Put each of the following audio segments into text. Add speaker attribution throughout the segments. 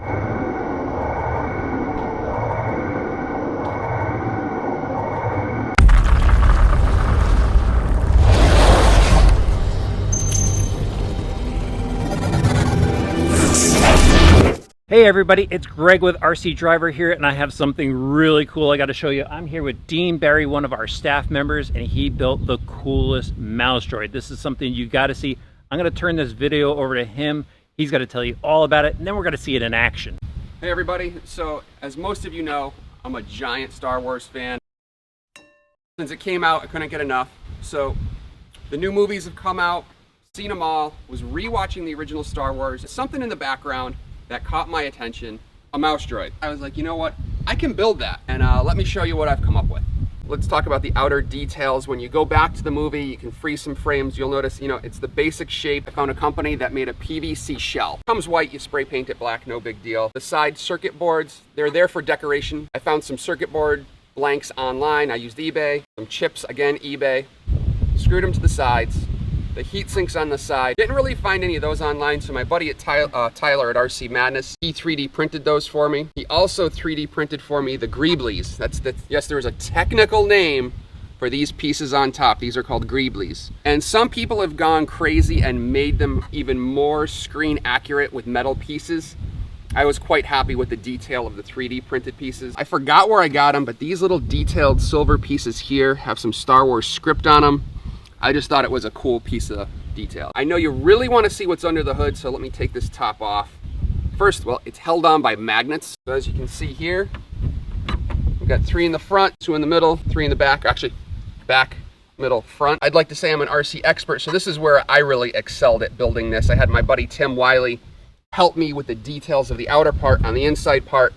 Speaker 1: Hey everybody, it's Greg with RC Driver here, and I have something really cool I got to show you. I'm here with Dean Barry, one of our staff members, and he built the coolest Mouse Droid. This is something you got to see. I'm going to turn this video over to him. He's got to tell you all about it, and then we're going to see it in action.
Speaker 2: Hey everybody, so as most of you know, I'm a giant Star Wars fan. Since it came out, I couldn't get enough. So the new movies have come out, seen them all, was rewatching the original Star Wars. Something in the background that caught my attention, a Mouse Droid. I was like, you know what? I can build that, and let me show you what I've come up with. Let's talk about the outer details. When you go back to the movie, you can freeze some frames. You'll notice, it's the basic shape. I found a company that made a PVC shell. Comes white, you spray paint it black, no big deal. The side circuit boards, they're there for decoration. I found some circuit board blanks online. I used eBay. Some chips, again, eBay. Screwed them to the sides. The heat sinks on the side. Didn't really find any of those online, so my buddy at Tyler at RC Madness, he 3D printed those for me. He also 3D printed for me the Greeblies. Yes, there is a technical name for these pieces on top. These are called Greeblies. And some people have gone crazy and made them even more screen accurate with metal pieces. I was quite happy with the detail of the 3D printed pieces. I forgot where I got them, but these little detailed silver pieces here have some Star Wars script on them. I just thought it was a cool piece of detail. I know you really want to see what's under the hood, so let me take this top off. First, well, it's held on by magnets. So as you can see here, we've got 3 in the front, 2 in the middle, 3 in the back. Actually, back, middle, front. I'd like to say I'm an RC expert, so this is where I really excelled at building this. I had my buddy Tim Wheelie help me with the details of the outer part. On the inside part,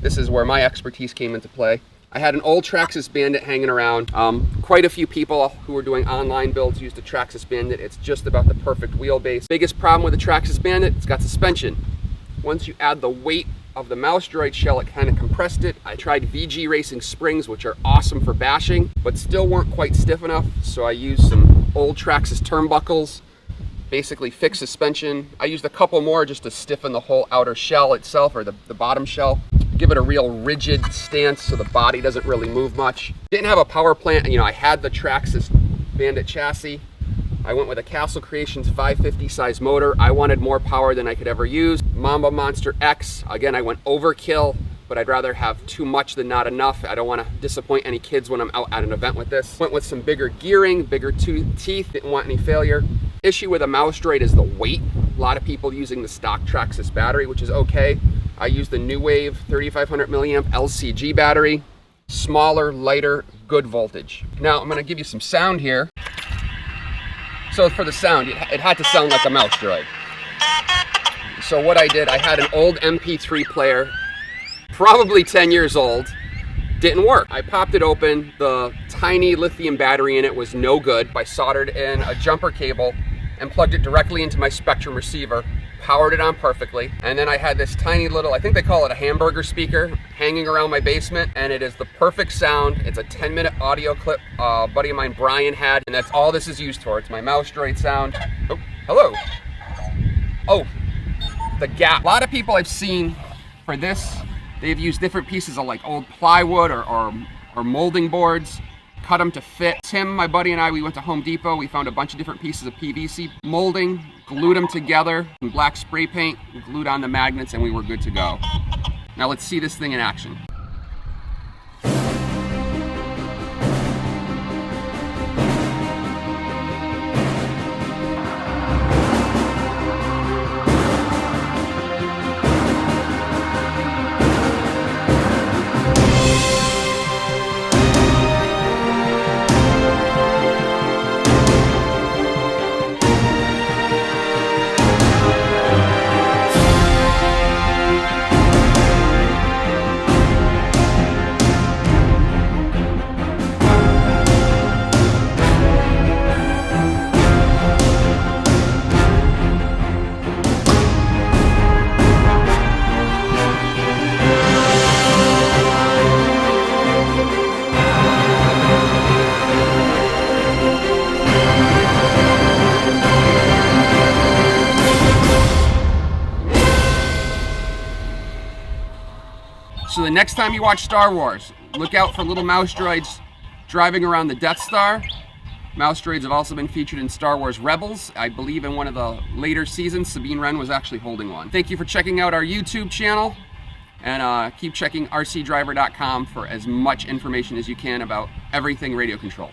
Speaker 2: this is where my expertise came into play. I had an old Traxxas Bandit hanging around. Quite a few people who were doing online builds used a Traxxas Bandit. It's just about the perfect wheelbase. Biggest problem with the Traxxas Bandit, it's got suspension. Once you add the weight of the Mouse Droid shell, it kind of compressed it. I tried VG Racing springs, which are awesome for bashing, but still weren't quite stiff enough. So I used some old Traxxas turnbuckles, basically fixed suspension. I used a couple more just to stiffen the whole outer shell itself, or the bottom shell. Give it a real rigid stance so the body doesn't really move much. Didn't have a power plant. I had the Traxxas Bandit chassis. I went with a Castle Creations 550 size motor. I wanted more power than I could ever use. Mamba Monster X, again, I went overkill, but I'd rather have too much than not enough. I don't want to disappoint any kids when I'm out at an event with this. Went with some bigger gearing, bigger teeth, didn't want any failure. Issue with a Mouse Droid is the weight. A lot of people using the stock Traxxas battery, which is okay. I used the New Wave 3500 milliamp LCG battery. Smaller, lighter, good voltage. Now I'm gonna give you some sound here. So for the sound, it had to sound like a Mouse Droid. So what I did, I had an old MP3 player, probably 10 years old, didn't work. I popped it open, the tiny lithium battery in it was no good. I soldered in a jumper cable and plugged it directly into my Spectrum receiver, powered it on perfectly, and then I had this tiny little, I think they call it a hamburger speaker, hanging around my basement, and it is the perfect sound. It's a 10-minute audio clip a buddy of mine, Brian, had, and that's all this is used for. It's my Mouse Droid sound. Oh, hello. Oh, the gap. A lot of people I've seen for this, they've used different pieces of like old plywood or molding boards, cut them to fit. Tim, my buddy, and I, we went to Home Depot. We found a bunch of different pieces of PVC molding, glued them together in black spray paint, glued on the magnets, and we were good to go. Now let's see this thing in action. So the next time you watch Star Wars, look out for little mouse droids driving around the Death Star. Mouse droids have also been featured in Star Wars Rebels. I believe in one of the later seasons, Sabine Wren was actually holding one. Thank you for checking out our YouTube channel, and keep checking rcdriver.com for as much information as you can about everything radio control.